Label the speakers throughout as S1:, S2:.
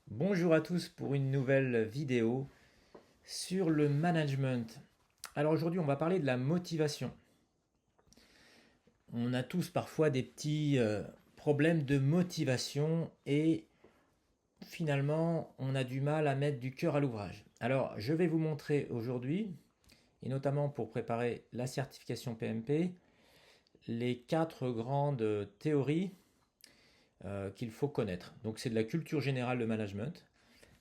S1: Bonjour à tous pour une nouvelle vidéo sur le management. Alors aujourd'hui, on va parler de la motivation. On a tous parfois des petits problèmes de motivation et finalement, on a du mal à mettre du cœur à l'ouvrage. Alors, je vais vous montrer aujourd'hui, et notamment pour préparer la certification PMP, les 4 grandes théories qu'il faut connaître. Donc, c'est de la culture générale de management.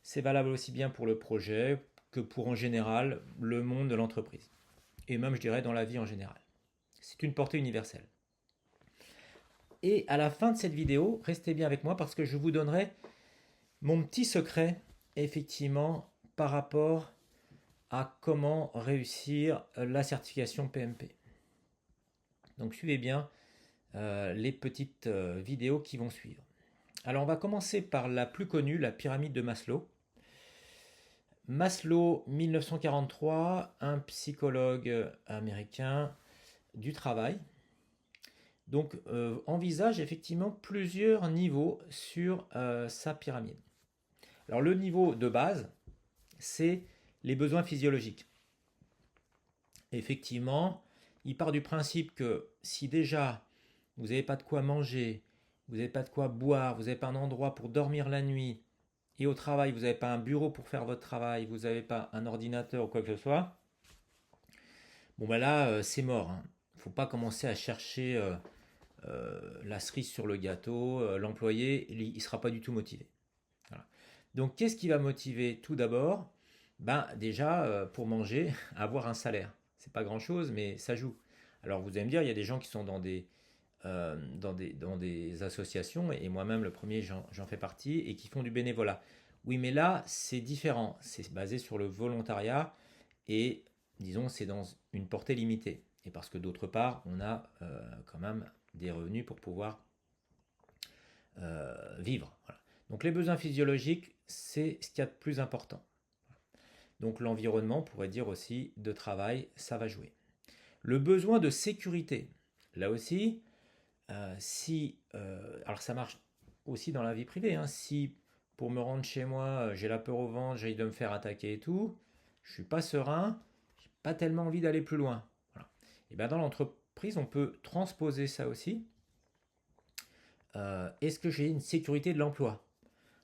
S1: C'est valable aussi bien pour le projet que pour en général le monde de l'entreprise. Et même, je dirais, dans la vie en général. C'est une portée universelle. Et à la fin de cette vidéo, restez bien avec moi parce que je vous donnerai mon petit secret, effectivement, par rapport à comment réussir la certification PMP. Donc suivez bien les petites vidéos qui vont suivre. Alors on va commencer par la plus connue, la pyramide de Maslow. Maslow, 1943, un psychologue américain du travail. Donc envisage effectivement plusieurs niveaux sur sa pyramide. Alors le niveau de base, c'est les besoins physiologiques. Effectivement, il part du principe que si déjà vous n'avez pas de quoi manger, vous n'avez pas de quoi boire, vous n'avez pas un endroit pour dormir la nuit, et au travail, vous n'avez pas un bureau pour faire votre travail, vous n'avez pas un ordinateur ou quoi que ce soit, bon ben là, c'est mort, hein. Il ne faut pas commencer à chercher la cerise sur le gâteau. L'employé, il ne sera pas du tout motivé. Voilà. Donc, qu'est-ce qui va motiver tout d'abord? Ben, déjà, pour manger, avoir un salaire. C'est pas grand-chose, mais ça joue. Alors, vous allez me dire, il y a des gens qui sont dans des associations, et moi-même, le premier, j'en fais partie, et qui font du bénévolat. Oui, mais là, c'est différent. C'est basé sur le volontariat, et disons, c'est dans une portée limitée. Et parce que d'autre part, on a quand même des revenus pour pouvoir vivre. Voilà. Donc les besoins physiologiques, c'est ce qu'il y a de plus important. Donc l'environnement, on pourrait dire aussi, de travail, ça va jouer. Le besoin de sécurité, là aussi, alors ça marche aussi dans la vie privée, hein, si pour me rendre chez moi, j'ai la peur au ventre, j'ai envie de me faire attaquer et tout, je suis pas serein, j'ai pas tellement envie d'aller plus loin. Voilà. Et bien dans l'entreprise, on peut transposer ça aussi. Est-ce que j'ai une sécurité de l'emploi?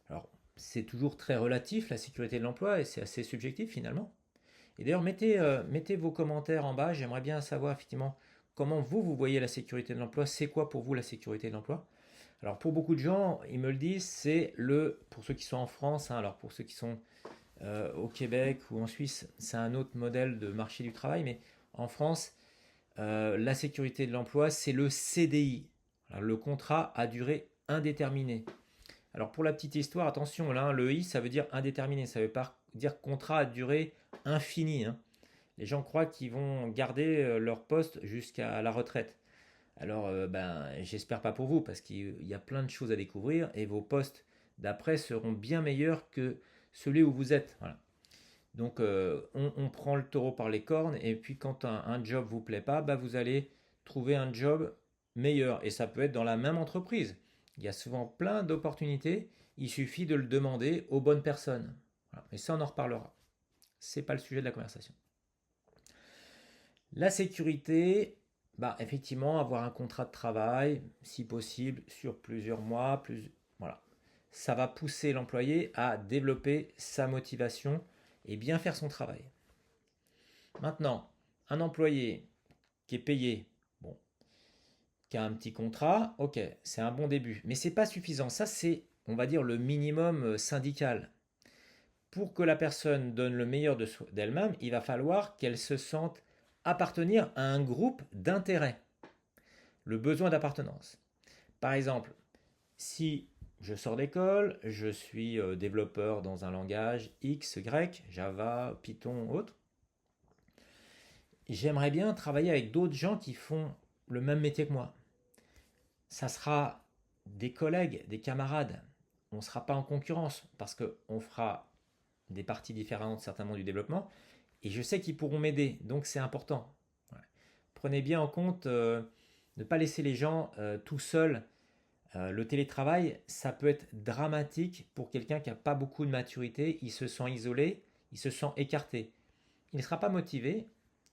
S1: Alors, c'est toujours très relatif, la sécurité de l'emploi, et c'est assez subjectif finalement. Et d'ailleurs, mettez vos commentaires en bas, j'aimerais bien savoir effectivement comment vous voyez la sécurité de l'emploi, c'est quoi pour vous la sécurité de l'emploi? Alors pour beaucoup de gens, ils me le disent, pour ceux qui sont en France, hein, alors pour ceux qui sont au Québec ou en Suisse, c'est un autre modèle de marché du travail, mais en France, la sécurité de l'emploi, c'est le CDI, alors, le contrat à durée indéterminée. Alors pour la petite histoire, attention, là, le I, ça veut dire indéterminé, ça veut pas dire contrat à durée infinie, hein. Les gens croient qu'ils vont garder leur poste jusqu'à la retraite. Alors, ben, j'espère pas pour vous, parce qu'il y a plein de choses à découvrir, et vos postes d'après seront bien meilleurs que celui où vous êtes. Voilà. Donc, on prend le taureau par les cornes, et puis quand un job vous plaît pas, bah, vous allez trouver un job meilleur. Et ça peut être dans la même entreprise. Il y a souvent plein d'opportunités. Il suffit de le demander aux bonnes personnes. Voilà. Mais ça, on en reparlera. C'est pas le sujet de la conversation. La sécurité, bah, effectivement, avoir un contrat de travail, si possible, sur plusieurs mois, voilà. Ça va pousser l'employé à développer sa motivation et bien faire son travail. Maintenant, un employé qui est payé, bon, qui a un petit contrat, ok, c'est un bon début, mais c'est pas suffisant. Ça, c'est, on va dire, le minimum syndical. Pour que la personne donne le meilleur d'elle-même, il va falloir qu'elle se sente appartenir à un groupe d'intérêt, le besoin d'appartenance. Par exemple, si je sors d'école, je suis développeur dans un langage X, Y, Java, Python, autre, j'aimerais bien travailler avec d'autres gens qui font le même métier que moi. Ça sera des collègues, des camarades. On ne sera pas en concurrence parce qu'on fera des parties différentes certainement du développement et je sais qu'ils pourront m'aider, donc c'est important. Ouais. Prenez bien en compte Ne pas laisser les gens tout seuls. Le télétravail, ça peut être dramatique pour quelqu'un qui n'a pas beaucoup de maturité. Il se sent isolé, il se sent écarté. Il ne sera pas motivé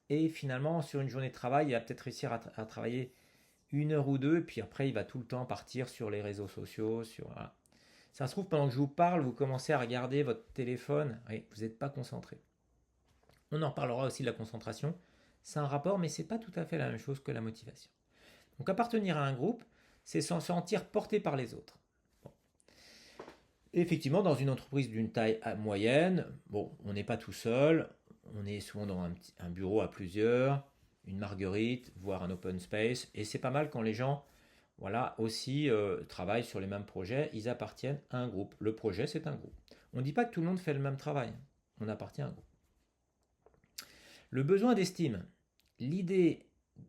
S1: et finalement, sur une journée de travail, il va peut-être réussir à travailler 1 heure ou deux, et puis après, il va tout le temps partir sur les réseaux sociaux. Voilà. Ça se trouve, pendant que je vous parle, vous commencez à regarder votre téléphone et vous n'êtes pas concentré. On en parlera aussi de la concentration. C'est un rapport, mais ce n'est pas tout à fait la même chose que la motivation. Donc appartenir à un groupe, c'est s'en sentir porté par les autres. Bon. Effectivement, dans une entreprise d'une taille moyenne, bon, on n'est pas tout seul, on est souvent dans un bureau à plusieurs, une marguerite, voire un open space, et c'est pas mal quand les gens, voilà, aussi travaillent sur les mêmes projets, ils appartiennent à un groupe. Le projet, c'est un groupe. On ne dit pas que tout le monde fait le même travail, on appartient à un groupe. Le besoin d'estime. L'idée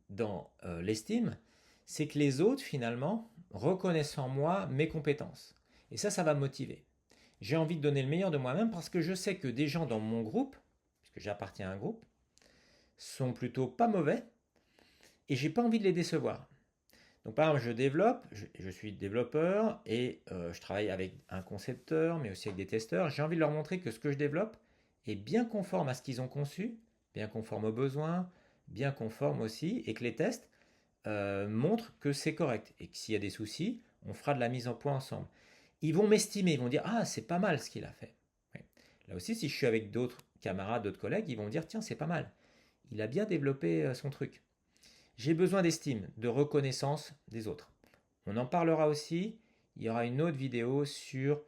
S1: dans l'estime, c'est que les autres, finalement, reconnaissent en moi mes compétences. Et ça va me motiver. J'ai envie de donner le meilleur de moi-même parce que je sais que des gens dans mon groupe, puisque j'appartiens à un groupe, sont plutôt pas mauvais et j'ai pas envie de les décevoir. Donc par exemple, je suis développeur et je travaille avec un concepteur, mais aussi avec des testeurs. J'ai envie de leur montrer que ce que je développe est bien conforme à ce qu'ils ont conçu, bien conforme aux besoins, bien conforme aussi, et que les tests montrent que c'est correct. Et que s'il y a des soucis, on fera de la mise en point ensemble. Ils vont m'estimer, ils vont dire ah c'est pas mal ce qu'il a fait. Ouais. Là aussi, si je suis avec d'autres camarades, d'autres collègues, ils vont dire tiens c'est pas mal. Il a bien développé son truc. J'ai besoin d'estime, de reconnaissance des autres. On en parlera aussi. Il y aura une autre vidéo sur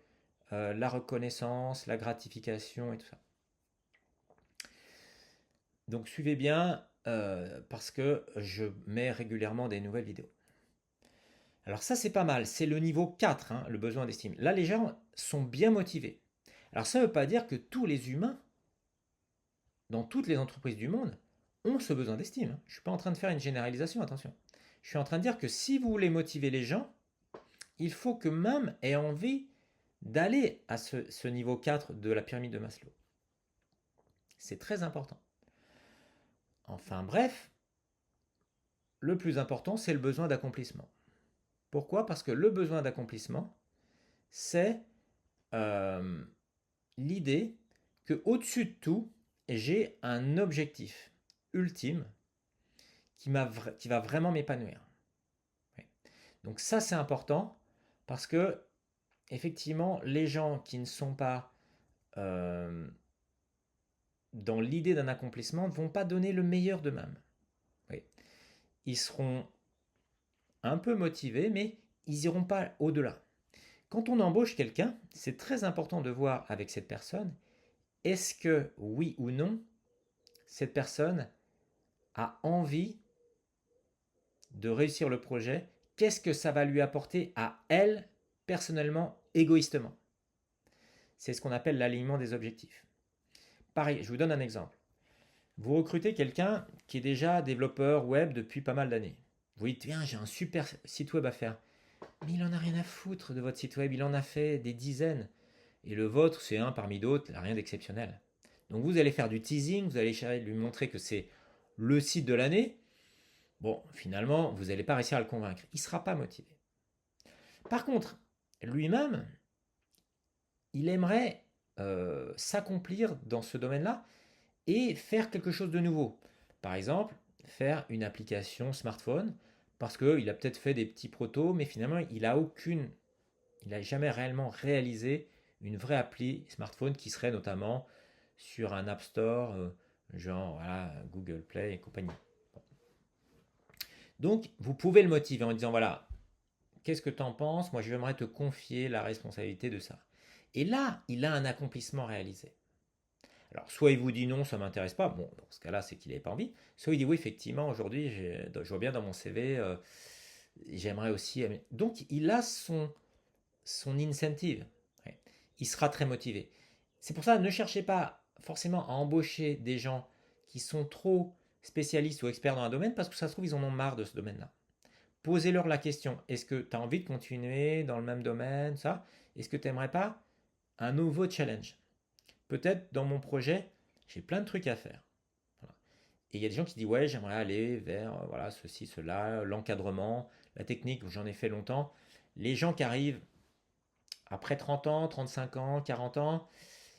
S1: la reconnaissance, la gratification et tout ça. Donc suivez bien parce que je mets régulièrement des nouvelles vidéos. Alors ça c'est pas mal, c'est le niveau 4, hein, le besoin d'estime. Là les gens sont bien motivés. Alors ça ne veut pas dire que tous les humains, dans toutes les entreprises du monde, ont ce besoin d'estime. Je ne suis pas en train de faire une généralisation, attention. Je suis en train de dire que si vous voulez motiver les gens, il faut que même aient envie d'aller à ce niveau 4 de la pyramide de Maslow. C'est très important. Enfin bref, le plus important, c'est le besoin d'accomplissement. Pourquoi? Parce que le besoin d'accomplissement, c'est l'idée que au-dessus de tout, j'ai un objectif ultime qui va vraiment m'épanouir. Ouais. Donc ça, c'est important parce que effectivement, les gens qui ne sont pas dans l'idée d'un accomplissement ne vont pas donner le meilleur d'eux-mêmes. Oui. Ils seront un peu motivés, mais ils n'iront pas au-delà. Quand on embauche quelqu'un, c'est très important de voir avec cette personne, est-ce que, oui ou non, cette personne a envie de réussir le projet, qu'est-ce que ça va lui apporter à elle, personnellement, égoïstement. C'est ce qu'on appelle l'alignement des objectifs. Pareil, je vous donne un exemple. Vous recrutez quelqu'un qui est déjà développeur web depuis pas mal d'années. Vous dites, tiens, j'ai un super site web à faire. Mais il en a rien à foutre de votre site web, il en a fait des dizaines. Et le vôtre, c'est un parmi d'autres, rien d'exceptionnel. Donc vous allez faire du teasing, vous allez lui montrer que c'est le site de l'année. Bon, finalement, vous n'allez pas réussir à le convaincre. Il ne sera pas motivé. Par contre, lui-même, il aimerait s'accomplir dans ce domaine-là et faire quelque chose de nouveau. Par exemple, faire une application smartphone parce qu'il a peut-être fait des petits protos, mais finalement, il n'a jamais réellement réalisé une vraie appli smartphone qui serait notamment sur un App Store, genre voilà, Google Play et compagnie. Bon. Donc, vous pouvez le motiver en disant, voilà, qu'est-ce que tu en penses? Moi, j'aimerais te confier la responsabilité de ça. Et là, il a un accomplissement réalisé. Alors, soit il vous dit non, ça ne m'intéresse pas. Bon, dans ce cas-là, c'est qu'il n'avait pas envie. Soit il dit oui, effectivement, aujourd'hui, je vois bien dans mon CV, j'aimerais aussi. Donc, il a son incentive. Ouais. Il sera très motivé. C'est pour ça, ne cherchez pas forcément à embaucher des gens qui sont trop spécialistes ou experts dans un domaine parce que ça se trouve, ils en ont marre de ce domaine-là. Posez-leur la question, est-ce que tu as envie de continuer dans le même domaine, ça? Est-ce que tu n'aimerais pas un nouveau challenge? Peut-être dans mon projet, j'ai plein de trucs à faire. Voilà. Et il y a des gens qui disent, ouais, j'aimerais aller vers voilà, ceci, cela, l'encadrement, la technique, j'en ai fait longtemps. Les gens qui arrivent après 30 ans, 35 ans, 40 ans,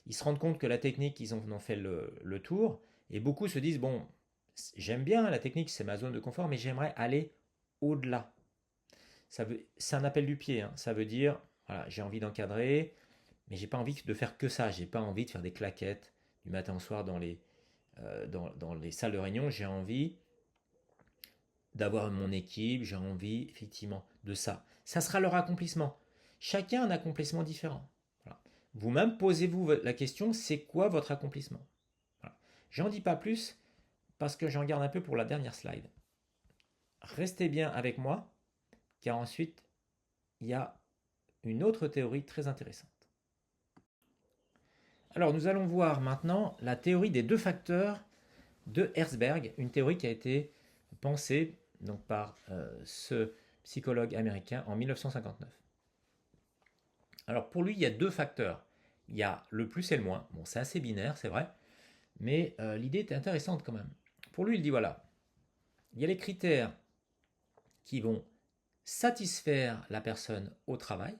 S1: ils se rendent compte que la technique, ils en ont fait le tour. Et beaucoup se disent, bon, j'aime bien la technique, c'est ma zone de confort, mais j'aimerais aller au-delà. C'est un appel du pied, hein. Ça veut dire, voilà, j'ai envie d'encadrer, mais j'ai pas envie de faire que ça. J'ai pas envie de faire des claquettes du matin au soir dans les salles de réunion. J'ai envie d'avoir mon équipe, j'ai envie effectivement de ça. Ça sera leur accomplissement. Chacun a un accomplissement différent. Voilà. Vous-même, posez-vous la question, c'est quoi votre accomplissement? Voilà. J'en dis pas plus parce que j'en garde un peu pour la dernière slide. Restez bien avec moi, car ensuite, il y a une autre théorie très intéressante. Alors, nous allons voir maintenant la théorie des deux facteurs de Herzberg, une théorie qui a été pensée donc, par ce psychologue américain en 1959. Alors, pour lui, il y a deux facteurs. Il y a le plus et le moins. Bon, c'est assez binaire, c'est vrai, mais l'idée est intéressante quand même. Pour lui, il dit voilà, il y a les critères qui vont satisfaire la personne au travail,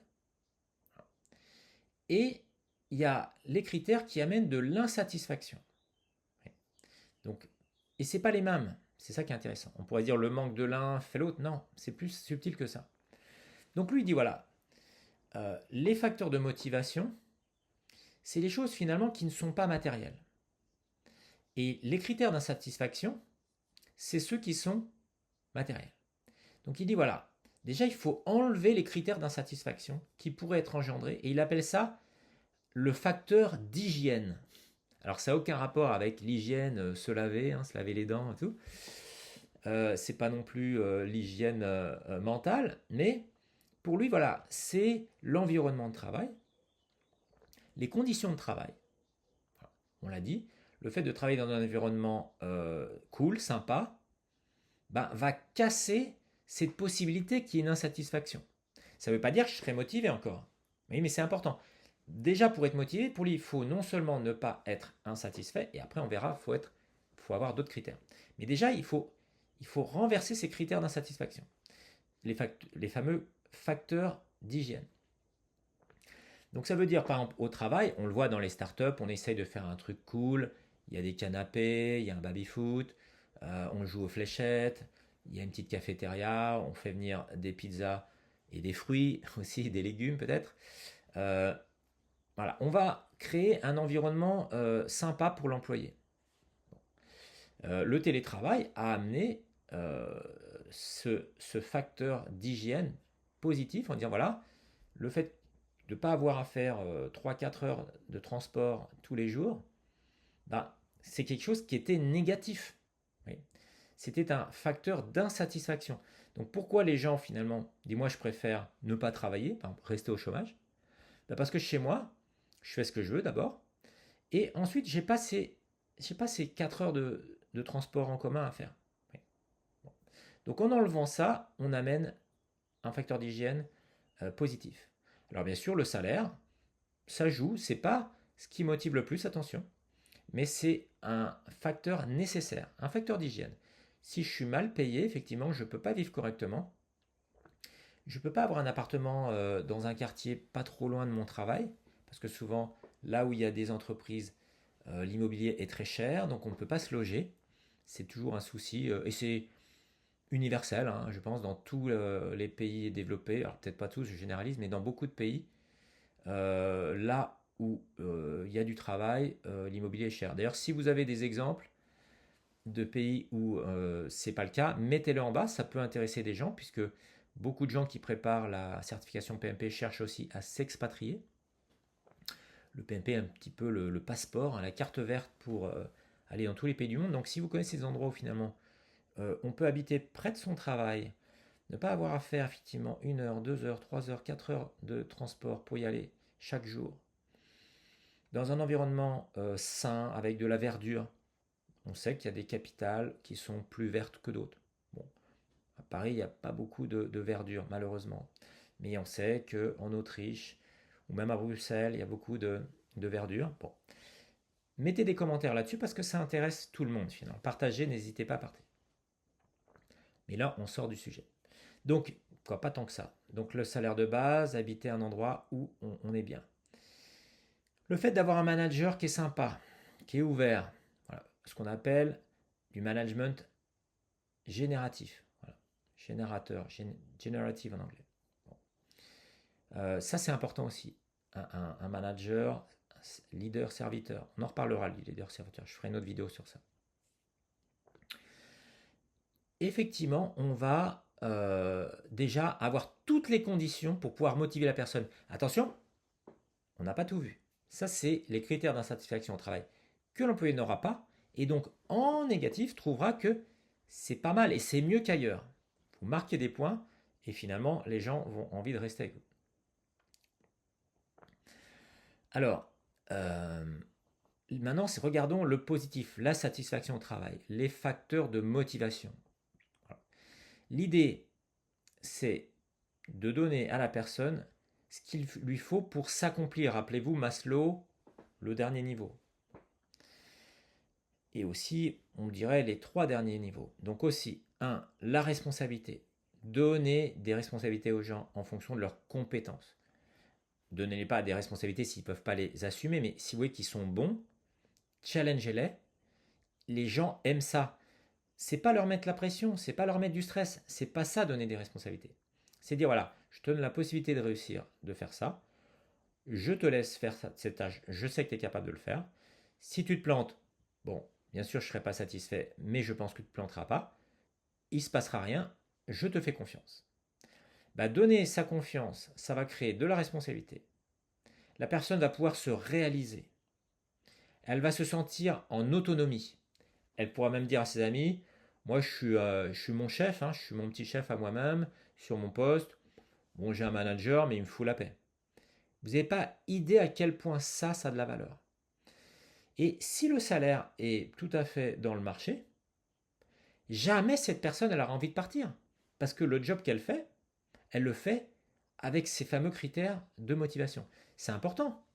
S1: et il y a les critères qui amènent de l'insatisfaction. Donc, et c'est pas les mêmes. C'est ça qui est intéressant. On pourrait dire le manque de l'un fait l'autre. Non, c'est plus subtil que ça. Donc lui il dit voilà, les facteurs de motivation, c'est les choses finalement qui ne sont pas matérielles. Et les critères d'insatisfaction, c'est ceux qui sont matériels. Donc il dit voilà, déjà il faut enlever les critères d'insatisfaction qui pourraient être engendrés, et il appelle ça le facteur d'hygiène. Alors ça n'a aucun rapport avec l'hygiène, se laver, hein, se laver les dents et tout. C'est pas non plus l'hygiène mentale, mais pour lui, voilà, c'est l'environnement de travail, les conditions de travail. On l'a dit, le fait de travailler dans un environnement cool, sympa, ben, va casser cette possibilité qu'il y ait une insatisfaction. Ça ne veut pas dire que je serai motivé encore. Oui, mais c'est important. Déjà, pour être motivé, pour lui, il faut non seulement ne pas être insatisfait, et après, on verra, faut avoir d'autres critères. Mais déjà, il faut renverser ces critères d'insatisfaction. Les fameux facteurs d'hygiène. Donc ça veut dire, par exemple, au travail, on le voit dans les startups, on essaye de faire un truc cool, il y a des canapés, il y a un baby-foot, on joue aux fléchettes, il y a une petite cafétéria, on fait venir des pizzas et des fruits, aussi des légumes peut-être. Euh, voilà, on va créer un environnement sympa pour l'employé. Le télétravail a amené ce facteur d'hygiène positif en disant voilà, le fait de ne pas avoir à faire 3-4 heures de transport tous les jours, bah, c'est quelque chose qui était négatif. Oui. C'était un facteur d'insatisfaction. Donc pourquoi les gens finalement disent moi je préfère ne pas travailler, par exemple, rester au chômage? Bah, parce que chez moi, je fais ce que je veux d'abord, et ensuite j'ai pas ces 4 heures de transport en commun à faire. Oui. Bon. Donc en enlevant ça, on amène un facteur d'hygiène positif. Alors bien sûr, le salaire, ça joue, c'est pas ce qui motive le plus, attention, mais c'est un facteur nécessaire, un facteur d'hygiène. Si je suis mal payé, effectivement, je ne peux pas vivre correctement. Je ne peux pas avoir un appartement dans un quartier pas trop loin de mon travail, parce que souvent, là où il y a des entreprises, l'immobilier est très cher, donc on ne peut pas se loger. C'est toujours un souci, et c'est universel, hein, je pense, dans tous les pays développés, alors peut-être pas tous, je généralise, mais dans beaucoup de pays, là où il y a du travail, l'immobilier est cher. D'ailleurs, si vous avez des exemples de pays où c'est pas le cas, mettez-le en bas, ça peut intéresser des gens, puisque beaucoup de gens qui préparent la certification PMP cherchent aussi à s'expatrier. Le PMP est un petit peu le passeport, hein, la carte verte pour aller dans tous les pays du monde. Donc si vous connaissez des endroits où finalement on peut habiter près de son travail, ne pas avoir à faire effectivement 1 heure, 2 heures, 3 heures, 4 heures de transport pour y aller chaque jour, dans un environnement sain, avec de la verdure. On sait qu'il y a des capitales qui sont plus vertes que d'autres. Bon, à Paris, il n'y a pas beaucoup de verdure, malheureusement. Mais on sait qu'en Autriche, ou même à Bruxelles, il y a beaucoup de verdure. Bon. Mettez des commentaires là-dessus parce que ça intéresse tout le monde finalement. Partagez, n'hésitez pas à partager. Mais là, on sort du sujet. Donc, quoi, pas tant que ça. Donc le salaire de base, habiter un endroit où on est bien. Le fait d'avoir un manager qui est sympa, qui est ouvert, voilà, ce qu'on appelle du management génératif. Voilà. Générateur, generative en anglais. Bon. Ça, c'est important aussi. Un manager, leader, serviteur. On en reparlera, le leader, serviteur. Je ferai une autre vidéo sur ça. Effectivement, on va déjà avoir toutes les conditions pour pouvoir motiver la personne. Attention, on n'a pas tout vu. Ça, c'est les critères d'insatisfaction au travail que l'employé n'aura pas et donc en négatif trouvera que c'est pas mal et c'est mieux qu'ailleurs. Vous marquez des points et finalement les gens vont envie de rester avec vous. Alors, maintenant, regardons le positif, la satisfaction au travail, les facteurs de motivation. Voilà. L'idée, c'est de donner à la personne ce qu'il lui faut pour s'accomplir. Rappelez-vous Maslow, le dernier niveau. Et aussi, on dirait les 3 derniers niveaux. Donc aussi, 1, la responsabilité. Donnez des responsabilités aux gens en fonction de leurs compétences. Donnez-les pas des responsabilités s'ils ne peuvent pas les assumer, mais si vous voyez qu'ils sont bons, challengez-les. Les gens aiment ça. C'est pas leur mettre la pression, c'est pas leur mettre du stress, c'est pas ça donner des responsabilités. C'est dire voilà, je te donne la possibilité de réussir, de faire ça. Je te laisse faire cette tâche, je sais que tu es capable de le faire. Si tu te plantes, bon, bien sûr, je ne serai pas satisfait, mais je pense que tu ne te planteras pas. Il ne se passera rien, je te fais confiance. Donner sa confiance, ça va créer de la responsabilité. La personne va pouvoir se réaliser. Elle va se sentir en autonomie. Elle pourra même dire à ses amis, moi je suis mon chef, je suis mon petit chef à moi-même, sur mon poste. Bon, j'ai un manager, mais il me fout la paix. Vous n'avez pas idée à quel point ça a de la valeur. Et si le salaire est tout à fait dans le marché, jamais cette personne elle aura envie de partir. Parce que le job qu'elle fait, elle le fait avec ces fameux critères de motivation. C'est important.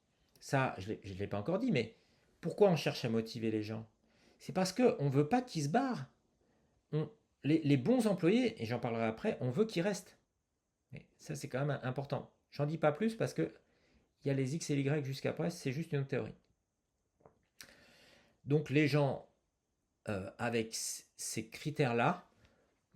S1: Ça, je ne l'ai pas encore dit, mais pourquoi on cherche à motiver les gens? C'est parce qu'on ne veut pas qu'ils se barrent. Les bons employés, et j'en parlerai après, on veut qu'ils restent. Mais ça, c'est quand même important. J'en dis pas plus parce que il y a les X et les Y jusqu'après, c'est juste une autre théorie. Donc les gens avec ces critères-là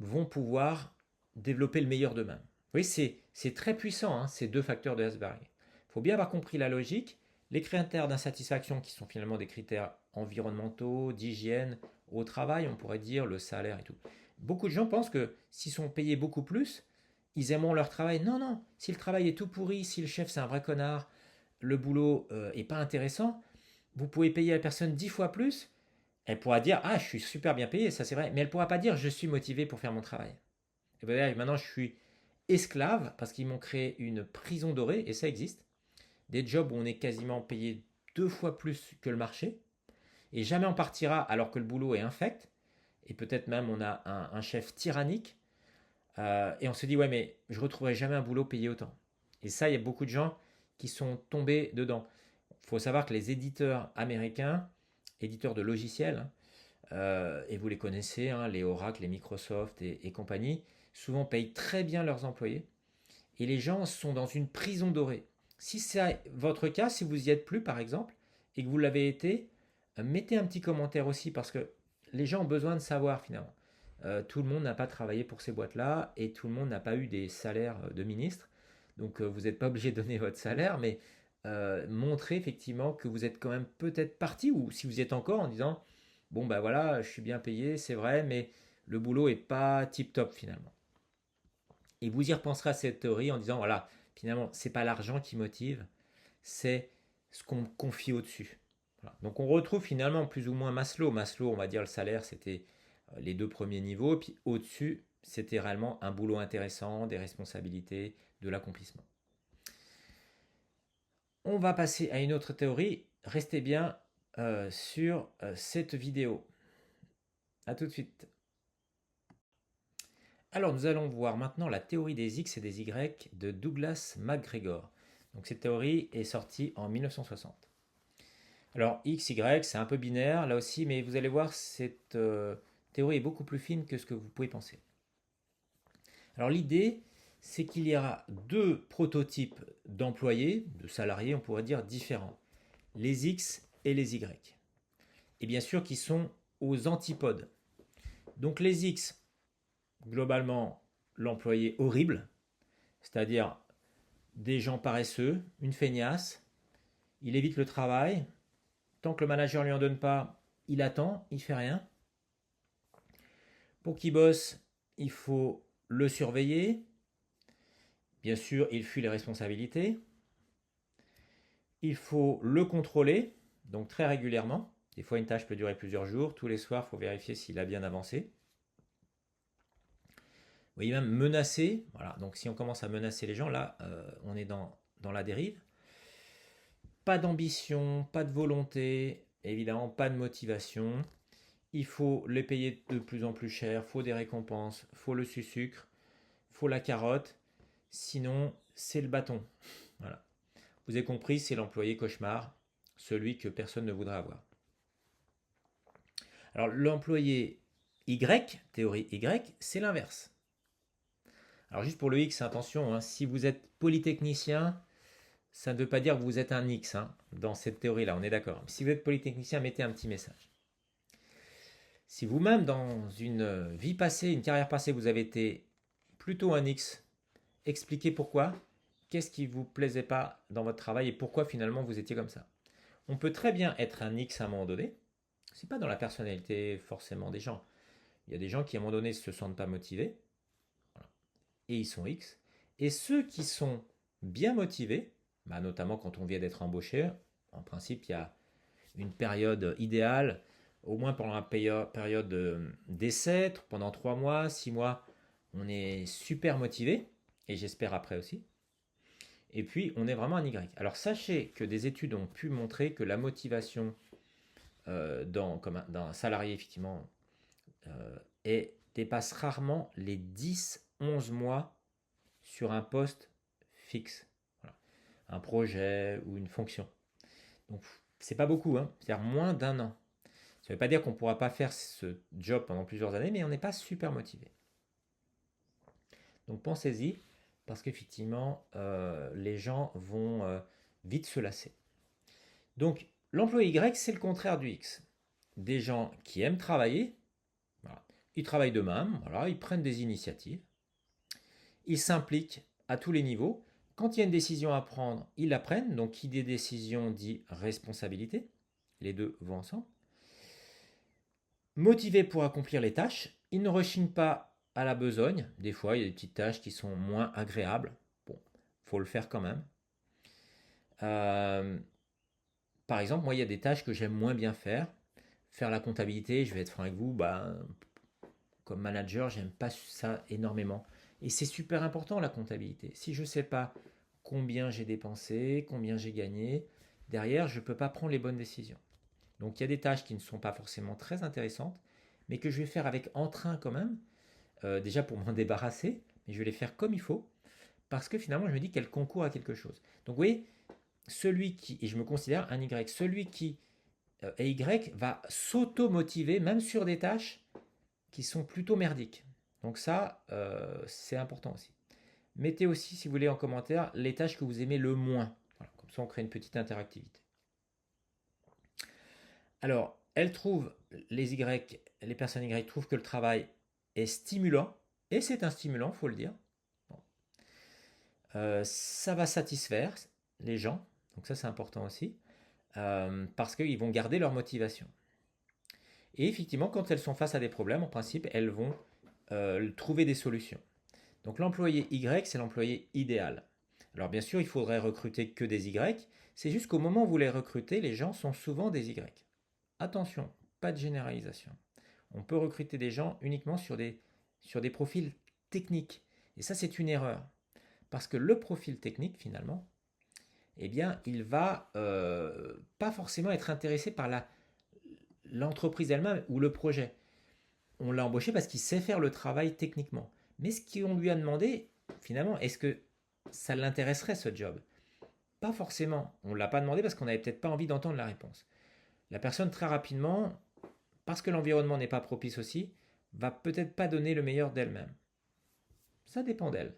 S1: vont pouvoir développer le meilleur d'eux-mêmes. Vous voyez, c'est très puissant, ces 2 facteurs de Asbury. Il faut bien avoir compris la logique. Les critères d'insatisfaction qui sont finalement des critères environnementaux, d'hygiène, au travail, on pourrait dire le salaire et tout. Beaucoup de gens pensent que s'ils sont payés beaucoup plus, ils aimeront leur travail. Non, non, si le travail est tout pourri, si le chef c'est un vrai connard, le boulot est pas intéressant, vous pouvez payer la personne 10 fois plus, elle pourra dire ah je suis super bien payé, ça c'est vrai, mais elle pourra pas dire je suis motivé pour faire mon travail. Et bien, maintenant je suis esclave parce qu'ils m'ont créé une prison dorée et ça existe. Des jobs où on est quasiment payé 2 fois plus que le marché et jamais on partira alors que le boulot est infect et peut-être même on a un chef tyrannique et on se dit ouais mais je retrouverai jamais un boulot payé autant. Et ça il y a beaucoup de gens qui sont tombés dedans. Il faut savoir que les éditeurs américains, éditeurs de logiciels, et vous les connaissez, les Oracle, les Microsoft et compagnie, souvent payent très bien leurs employés. Et les gens sont dans une prison dorée. Si c'est votre cas, si vous y êtes plus par exemple, et que vous l'avez été, mettez un petit commentaire aussi parce que les gens ont besoin de savoir finalement. Tout le monde n'a pas travaillé pour ces boîtes-là et tout le monde n'a pas eu des salaires de ministre. Donc vous n'êtes pas obligé de donner votre salaire, mais montrez effectivement que vous êtes quand même peut-être parti ou si vous y êtes encore en disant bon ben voilà, je suis bien payé, c'est vrai, mais le boulot est pas tip top finalement. Et vous y repenserez à cette théorie en disant voilà, finalement, c'est pas l'argent qui motive, c'est ce qu'on confie au-dessus. Voilà. Donc on retrouve finalement plus ou moins Maslow. Maslow, on va dire le salaire, c'était les 2 premiers niveaux, puis au-dessus, c'était réellement un boulot intéressant, des responsabilités, de l'accomplissement. On va passer à une autre théorie. Restez bien sur cette vidéo. A tout de suite. Alors nous allons voir maintenant la théorie des X et des Y de Douglas McGregor. Donc cette théorie est sortie en 1960. Alors X, Y, c'est un peu binaire là aussi, mais vous allez voir, cette théorie est beaucoup plus fine que ce que vous pouvez penser. Alors l'idée, c'est qu'il y aura deux prototypes d'employés, de salariés, on pourrait dire différents, les X et les Y. Et bien sûr qui sont aux antipodes. Donc les X, globalement, l'employé horrible, c'est-à-dire des gens paresseux, une feignasse, il évite le travail, tant que le manager ne lui en donne pas, il attend, il fait rien. Pour qu'il bosse, il faut le surveiller. Bien sûr, il fuit les responsabilités. Il faut le contrôler, donc très régulièrement. Des fois, une tâche peut durer plusieurs jours. Tous les soirs, il faut vérifier s'il a bien avancé. Vous voyez, même menacer. Voilà, donc si on commence à menacer les gens, là, on est dans la dérive. Pas d'ambition, pas de volonté, évidemment, pas de motivation. Il faut les payer de plus en plus cher, il faut des récompenses, il faut le sucre, il faut la carotte. Sinon, c'est le bâton. Voilà. Vous avez compris, c'est l'employé cauchemar, celui que personne ne voudrait avoir. Alors l'employé Y, théorie Y, c'est l'inverse. Alors juste pour le X, attention, hein, si vous êtes polytechnicien, ça ne veut pas dire que vous êtes un X hein, dans cette théorie-là, on est d'accord. Si vous êtes polytechnicien, mettez un petit message. Si vous-même, dans une vie passée, une carrière passée, vous avez été plutôt un X, expliquez pourquoi, qu'est-ce qui ne vous plaisait pas dans votre travail et pourquoi finalement vous étiez comme ça. On peut très bien être un X à un moment donné, c'est pas dans la personnalité forcément des gens. Il y a des gens qui à un moment donné ne se sentent pas motivés, voilà, et ils sont X. Et ceux qui sont bien motivés, bah notamment quand on vient d'être embauché, en principe il y a une période idéale, au moins pendant la période d'essai, pendant 3 mois, 6 mois, on est super motivé, et j'espère après aussi. Et puis, on est vraiment un Y. Alors, sachez que des études ont pu montrer que la motivation comme d'un salarié, effectivement, dépasse rarement les 10-11 mois sur un poste fixe. Voilà. Un projet ou une fonction. Donc, c'est pas beaucoup, hein. C'est-à-dire moins d'un an. Ça ne veut pas dire qu'on ne pourra pas faire ce job pendant plusieurs années, mais on n'est pas super motivé. Donc pensez-y, parce qu'effectivement, les gens vont vite se lasser. Donc l'employé Y, c'est le contraire du X. Des gens qui aiment travailler, voilà. Ils travaillent d'eux-mêmes, voilà. Ils prennent des initiatives, ils s'impliquent à tous les niveaux. Quand il y a une décision à prendre, ils la prennent. Donc qui dit décision dit responsabilité. Les deux vont ensemble. Motivés pour accomplir les tâches, ils ne rechignent pas à la besogne. Des fois, il y a des petites tâches qui sont moins agréables. Bon, faut le faire quand même. Euh, Par exemple, moi, il y a des tâches que j'aime moins bien faire. Faire la comptabilité, je vais être franc avec vous, bah, comme manager, j'aime pas ça énormément. Et c'est super important la comptabilité. Si je ne sais pas combien j'ai dépensé, combien j'ai gagné, derrière, je ne peux pas prendre les bonnes décisions. Donc il y a des tâches qui ne sont pas forcément très intéressantes, mais que je vais faire avec entrain quand même, déjà pour m'en débarrasser, mais je vais les faire comme il faut, parce que finalement je me dis qu'elles concourent à quelque chose. Donc vous voyez, celui qui, et je me considère un Y, celui qui est Y va s'auto-motiver, même sur des tâches qui sont plutôt merdiques. Donc ça, c'est important aussi. Mettez aussi, si vous voulez, en commentaire les tâches que vous aimez le moins. Voilà, comme ça, on crée une petite interactivité. Alors, les personnes Y trouvent que le travail est stimulant, et c'est un stimulant, il faut le dire. Bon. Ça va satisfaire les gens, donc ça c'est important aussi, parce qu'ils vont garder leur motivation. Et effectivement, quand elles sont face à des problèmes, en principe, elles vont trouver des solutions. Donc l'employé Y, c'est l'employé idéal. Alors bien sûr, il faudrait recruter que des Y, c'est juste qu'au moment où vous les recrutez, les gens sont souvent des Y. Attention, pas de généralisation. On peut recruter des gens uniquement sur des profils techniques. Et ça, c'est une erreur. Parce que le profil technique, finalement, eh bien, il va pas forcément être intéressé par l'entreprise elle-même ou le projet. On l'a embauché parce qu'il sait faire le travail techniquement. Mais ce qu'on lui a demandé, finalement, est-ce que ça l'intéresserait ce job? Pas forcément. On ne l'a pas demandé parce qu'on n'avait peut-être pas envie d'entendre la réponse. la personne très rapidement, parce que l'environnement n'est pas propice aussi, va peut-être pas donner le meilleur d'elle-même. Ça dépend d'elle.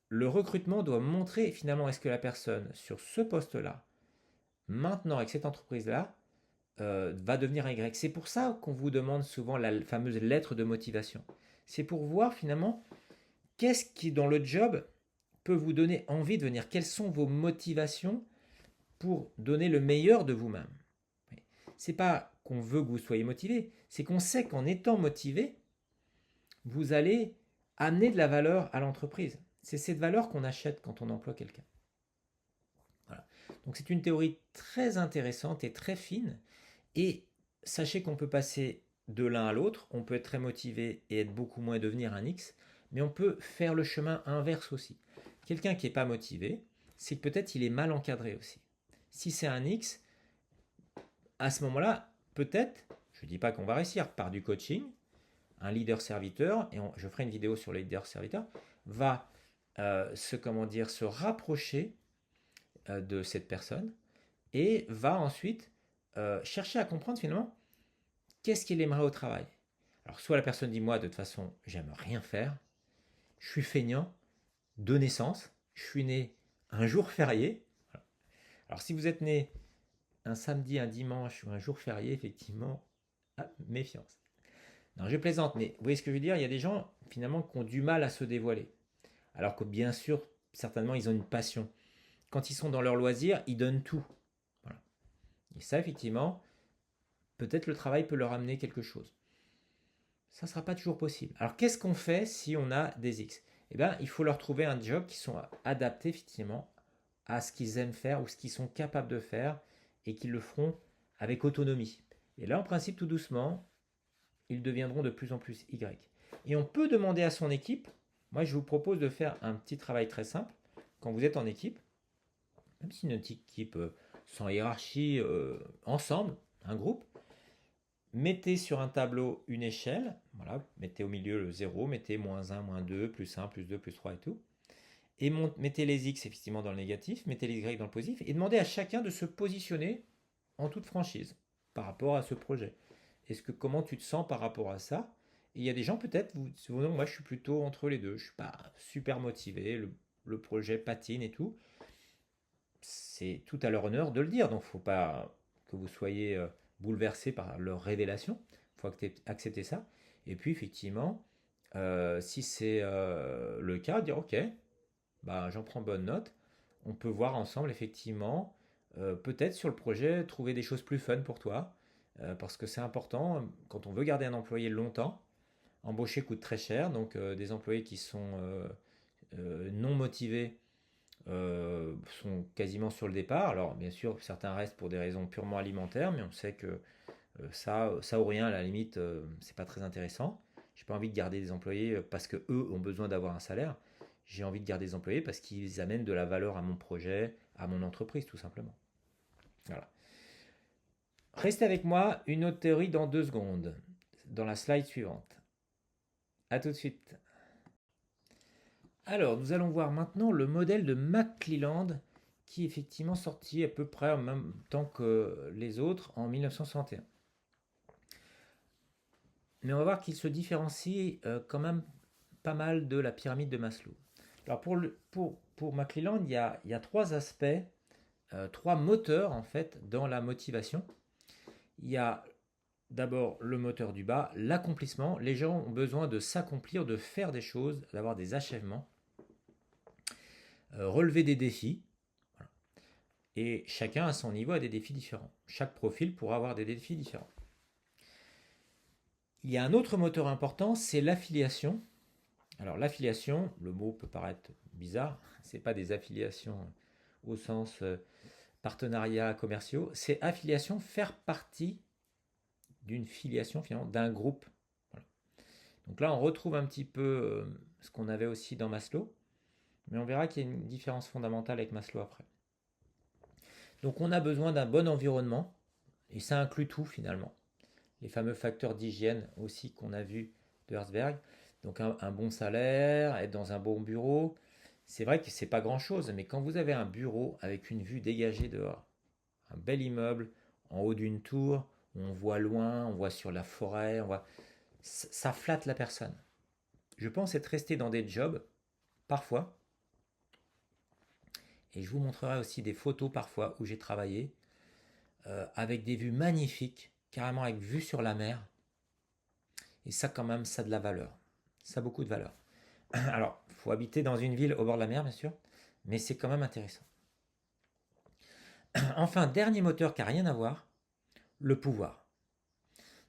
S1: Le recrutement doit montrer finalement est-ce que la personne sur ce poste-là, maintenant avec cette entreprise-là, va devenir un Y. C'est pour ça qu'on vous demande souvent la fameuse lettre de motivation. C'est pour voir finalement qu'est-ce qui dans le job peut vous donner envie de venir. Quelles sont vos motivations pour donner le meilleur de vous-même. C'est pas qu'on veut que vous soyez motivé, c'est qu'on sait qu'en étant motivé, vous allez amener de la valeur à l'entreprise. C'est cette valeur qu'on achète quand on emploie quelqu'un. Voilà. Donc c'est une théorie très intéressante et très fine. Et sachez qu'on peut passer de l'un à l'autre. On peut être très motivé et être beaucoup moins et devenir un X. Mais on peut faire le chemin inverse aussi. Quelqu'un qui n'est pas motivé, c'est que peut-être il est mal encadré aussi. Si c'est un X, à ce moment-là, peut-être, je ne dis pas qu'on va réussir, par du coaching, un leader-serviteur, et je ferai une vidéo sur le leader-serviteur, va se rapprocher de cette personne et va ensuite chercher à comprendre finalement qu'est-ce qu'il aimerait au travail. Alors soit la personne dit moi de toute façon j'aime rien faire, je suis feignant de naissance, je suis né un jour férié. Alors si vous êtes né un samedi, un dimanche ou un jour férié, effectivement, méfiance. Non, je plaisante, mais vous voyez ce que je veux dire. Il y a des gens finalement qui ont du mal à se dévoiler. Alors que bien sûr, certainement, ils ont une passion. Quand ils sont dans leur loisir, ils donnent tout. Voilà. Et ça, effectivement, peut-être le travail peut leur amener quelque chose. Ça ne sera pas toujours possible. Alors qu'est-ce qu'on fait si on a des X? Eh bien, il faut leur trouver un job qui sont adaptés effectivement à ce qu'ils aiment faire ou ce qu'ils sont capables de faire et qu'ils le feront avec autonomie. Et là, en principe, tout doucement, ils deviendront de plus en plus Y. Et on peut demander à son équipe, moi je vous propose de faire un petit travail très simple, quand vous êtes en équipe, même si une équipe sans hiérarchie, ensemble, un groupe, mettez sur un tableau une échelle, voilà, mettez au milieu le 0, mettez moins 1, moins 2, plus 1, plus 2, plus 3 et tout, et mettez les X effectivement dans le négatif, mettez les Y dans le positif, et demandez à chacun de se positionner en toute franchise par rapport à ce projet. Comment tu te sens par rapport à ça? Et il y a des gens peut-être, moi je suis plutôt entre les deux, je suis pas super motivé, le projet patine et tout. C'est tout à leur honneur de le dire, donc il ne faut pas que vous soyez bouleversé par leur révélation, il faut accepter ça. Et puis effectivement, si c'est le cas, dire ok, bah, j'en prends bonne note, on peut voir ensemble effectivement, peut-être sur le projet, trouver des choses plus fun pour toi, parce que c'est important, quand on veut garder un employé longtemps, embaucher coûte très cher, donc des employés qui sont non motivés sont quasiment sur le départ. Alors bien sûr, certains restent pour des raisons purement alimentaires, mais on sait que ça ou rien, à la limite, c'est pas très intéressant. J'ai pas envie de garder des employés parce que eux ont besoin d'avoir un salaire. J'ai envie de garder des employés parce qu'ils amènent de la valeur à mon projet, à mon entreprise, tout simplement. Voilà. Restez avec moi, une autre théorie dans 2 secondes, dans la slide suivante. A tout de suite. Alors, nous allons voir maintenant le modèle de McClelland qui est effectivement sorti à peu près en même temps que les autres en 1961. Mais on va voir qu'il se différencie quand même pas mal de la pyramide de Maslow. Alors pour McClelland, il y a 3 aspects, 3 moteurs en fait dans la motivation. Il y a d'abord le moteur du bas, l'accomplissement. Les gens ont besoin de s'accomplir, de faire des choses, d'avoir des achèvements, relever des défis. Voilà. Et chacun à son niveau a des défis différents. Chaque profil pourra avoir des défis différents. Il y a un autre moteur important, c'est l'affiliation. Alors l'affiliation, le mot peut paraître bizarre, c'est pas des affiliations au sens partenariats commerciaux, c'est affiliation, faire partie d'une filiation finalement, d'un groupe. Voilà. Donc là on retrouve un petit peu ce qu'on avait aussi dans Maslow, mais on verra qu'il y a une différence fondamentale avec Maslow après. Donc on a besoin d'un bon environnement, et ça inclut tout finalement. Les fameux facteurs d'hygiène aussi qu'on a vu de Herzberg. Donc un bon salaire, être dans un bon bureau. C'est vrai que c'est pas grand chose, mais quand vous avez un bureau avec une vue dégagée dehors, un bel immeuble en haut d'une tour, on voit loin, on voit sur la forêt, ça flatte la personne. Je pense être resté dans des jobs, parfois, et je vous montrerai aussi des photos parfois où j'ai travaillé, avec des vues magnifiques, carrément avec vue sur la mer, et ça quand même, ça a de la valeur. Ça a beaucoup de valeur. Alors, il faut habiter dans une ville au bord de la mer, bien sûr, mais c'est quand même intéressant. Enfin, dernier moteur qui n'a rien à voir, le pouvoir.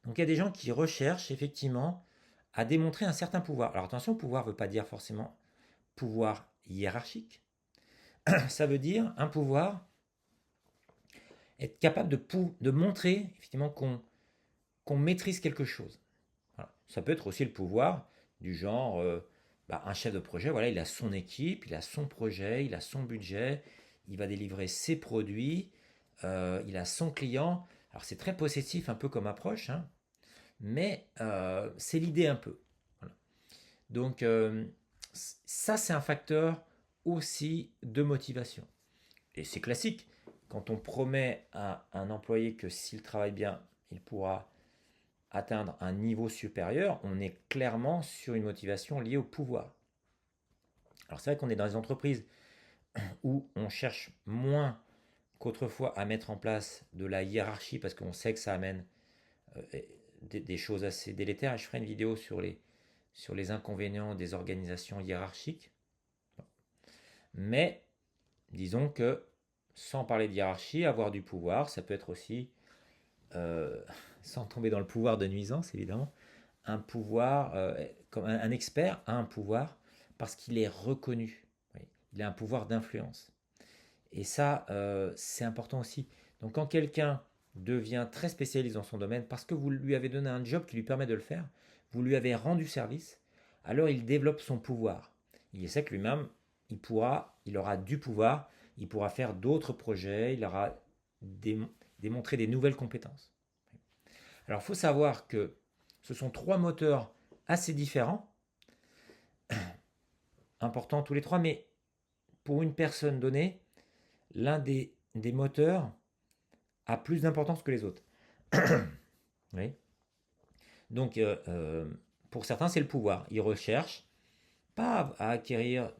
S1: Donc il y a des gens qui recherchent effectivement à démontrer un certain pouvoir. Alors attention, pouvoir ne veut pas dire forcément pouvoir hiérarchique. Ça veut dire un pouvoir, être capable de montrer effectivement qu'on maîtrise quelque chose. Voilà. Ça peut être aussi le pouvoir du genre, un chef de projet, voilà, il a son équipe, il a son projet, il a son budget, il va délivrer ses produits, il a son client. Alors c'est très possessif un peu comme approche, hein, mais c'est l'idée un peu. Voilà. Donc ça c'est un facteur aussi de motivation. Et c'est classique. Quand on promet à un employé que s'il travaille bien, il pourra atteindre un niveau supérieur, on est clairement sur une motivation liée au pouvoir. Alors c'est vrai qu'on est dans des entreprises où on cherche moins qu'autrefois à mettre en place de la hiérarchie parce qu'on sait que ça amène euh, des choses assez délétères. Et je ferai une vidéo sur les inconvénients des organisations hiérarchiques. Mais disons que sans parler de hiérarchie, avoir du pouvoir, ça peut être aussi, euh, sans tomber dans le pouvoir de nuisance évidemment, un pouvoir, comme un expert a un pouvoir parce qu'il est reconnu. Oui. Il a un pouvoir d'influence. Et ça, c'est important aussi. Donc quand quelqu'un devient très spécialiste dans son domaine parce que vous lui avez donné un job qui lui permet de le faire, vous lui avez rendu service, alors il développe son pouvoir. Il sait que lui-même, il aura du pouvoir, il pourra faire d'autres projets, il aura démontré des nouvelles compétences. Alors il faut savoir que ce sont trois moteurs assez différents, importants tous les trois, mais pour une personne donnée, l'un des moteurs a plus d'importance que les autres. Oui. Donc, pour certains, c'est le pouvoir. Ils recherchent pas à acquérir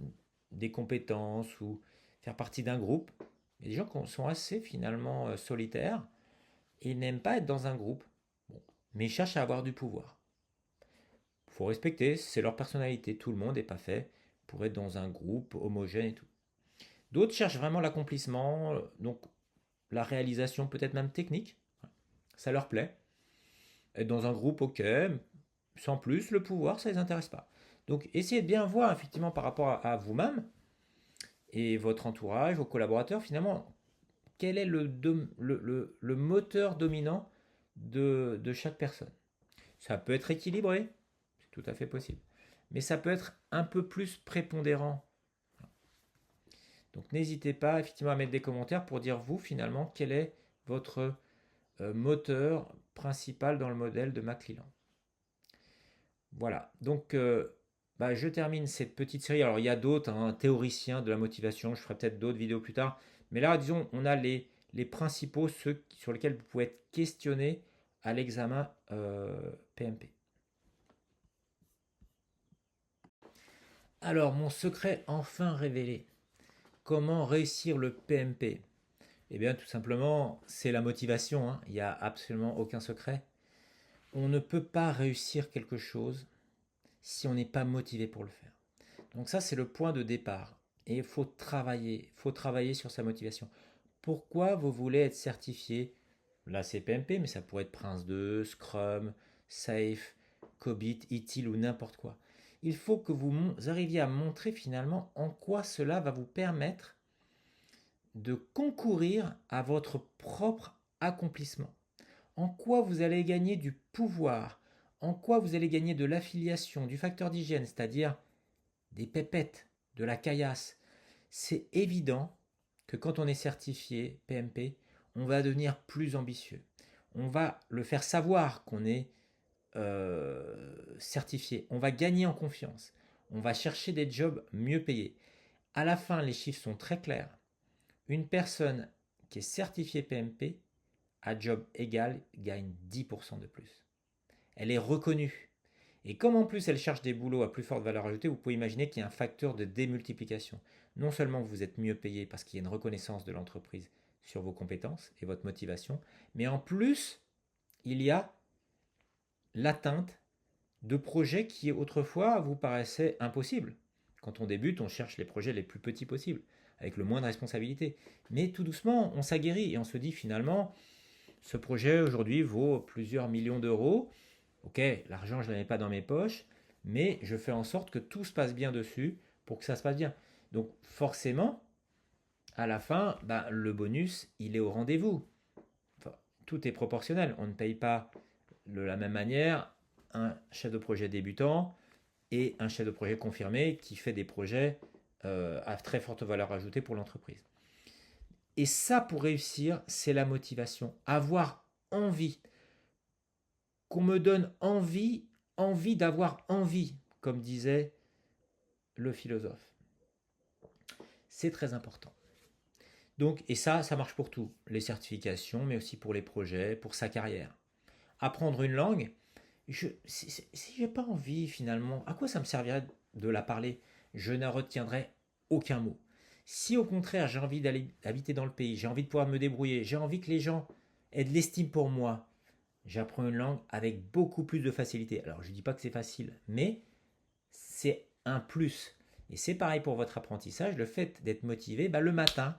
S1: des compétences ou faire partie d'un groupe. Il y a des gens qui sont assez finalement solitaires et ils n'aiment pas être dans un groupe. Bon. Mais ils cherchent à avoir du pouvoir. Il faut respecter, c'est leur personnalité. Tout le monde n'est pas fait pour être dans un groupe homogène et tout. D'autres cherchent vraiment l'accomplissement, donc la réalisation peut-être même technique. Ça leur plaît. Être dans un groupe, ok, sans plus, le pouvoir, ça ne les intéresse pas. Donc essayez de bien voir effectivement par rapport à vous-même et votre entourage, vos collaborateurs, finalement, quel est le moteur dominant de chaque personne. Ça peut être équilibré, c'est tout à fait possible. Mais ça peut être un peu plus prépondérant. Donc n'hésitez pas effectivement à mettre des commentaires pour dire vous finalement quel est votre moteur principal dans le modèle de McClelland. Voilà, donc je termine cette petite série. Alors il y a d'autres théoriciens de la motivation, je ferai peut-être d'autres vidéos plus tard. Mais là, disons, on a les principaux, ceux sur lesquels vous pouvez être questionné à l'examen PMP. Alors, mon secret enfin révélé. Comment réussir le PMP? Eh bien, tout simplement, c'est la motivation, hein. Il n'y a absolument aucun secret. On ne peut pas réussir quelque chose si on n'est pas motivé pour le faire. Donc ça, c'est le point de départ. Et il faut travailler sur sa motivation. Pourquoi vous voulez être certifié? Là, c'est PMP, mais ça pourrait être Prince 2, Scrum, Safe, Cobit, ITIL ou n'importe quoi. Il faut que vous arriviez à montrer finalement en quoi cela va vous permettre de concourir à votre propre accomplissement. En quoi vous allez gagner du pouvoir, en quoi vous allez gagner de l'affiliation, du facteur d'hygiène, c'est-à-dire des pépettes, de la caillasse. C'est évident que quand on est certifié PMP, on va devenir plus ambitieux. On va le faire savoir qu'on est certifié. On va gagner en confiance. On va chercher des jobs mieux payés. À la fin, les chiffres sont très clairs. Une personne qui est certifiée PMP à job égal gagne 10% de plus. Elle est reconnue. Et comme en plus elle cherche des boulots à plus forte valeur ajoutée, vous pouvez imaginer qu'il y a un facteur de démultiplication. Non seulement vous êtes mieux payé parce qu'il y a une reconnaissance de l'entreprise sur vos compétences et votre motivation, mais en plus, il y a l'atteinte de projets qui autrefois vous paraissaient impossibles. Quand on débute, on cherche les projets les plus petits possibles, avec le moins de responsabilités. Mais tout doucement, on s'aguerrit et on se dit finalement, ce projet aujourd'hui vaut plusieurs millions d'euros. Ok, l'argent, je ne l'avais pas dans mes poches, mais je fais en sorte que tout se passe bien dessus pour que ça se passe bien. Donc forcément, à la fin, le bonus, il est au rendez-vous. Enfin, tout est proportionnel. On ne paye pas de la même manière un chef de projet débutant et un chef de projet confirmé qui fait des projets à très forte valeur ajoutée pour l'entreprise. Et ça, pour réussir, c'est la motivation. Avoir envie. Qu'on me donne envie d'avoir envie, comme disait le philosophe. C'est très important. Donc, et ça marche pour tout. Les certifications, mais aussi pour les projets, pour sa carrière. Apprendre une langue, si j'ai pas envie finalement, à quoi ça me servirait de la parler? Je ne retiendrai aucun mot. Si au contraire j'ai envie d'aller habiter dans le pays, j'ai envie de pouvoir me débrouiller, j'ai envie que les gens aient de l'estime pour moi, j'apprends une langue avec beaucoup plus de facilité. Alors je ne dis pas que c'est facile, mais c'est un plus. Et c'est pareil pour votre apprentissage, le fait d'être motivé, le matin,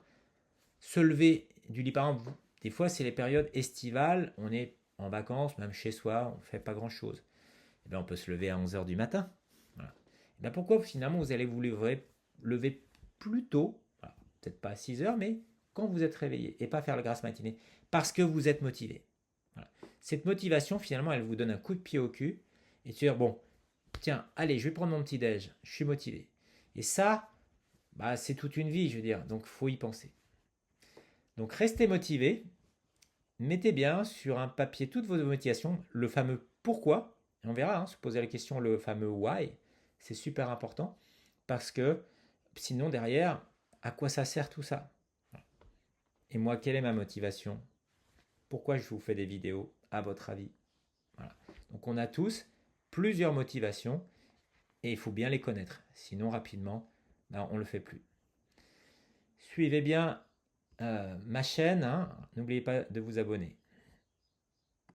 S1: se lever du lit, par exemple, des fois c'est les périodes estivales, on est en vacances, même chez soi, on ne fait pas grand-chose. On peut se lever à 11h du matin. Voilà. Pourquoi finalement vous allez vous lever plus tôt, voilà, peut-être pas à 6h, mais quand vous êtes réveillé, et pas faire le grasse matinée, parce que vous êtes motivé. Voilà. Cette motivation, finalement, elle vous donne un coup de pied au cul, et tu dis, bon, tiens, allez, je vais prendre mon petit-déj, je suis motivé. Et ça, c'est toute une vie, je veux dire, donc il faut y penser. Donc restez motivé, mettez bien sur un papier toutes vos motivations, le fameux pourquoi, et on verra, se poser la question, le fameux why, c'est super important, parce que sinon derrière, à quoi ça sert tout ça? Et moi, quelle est ma motivation? Pourquoi je vous fais des vidéos, à votre avis? Voilà. Donc on a tous plusieurs motivations, et il faut bien les connaître, sinon rapidement, on ne le fait plus. Suivez bien ma chaîne, n'oubliez pas de vous abonner.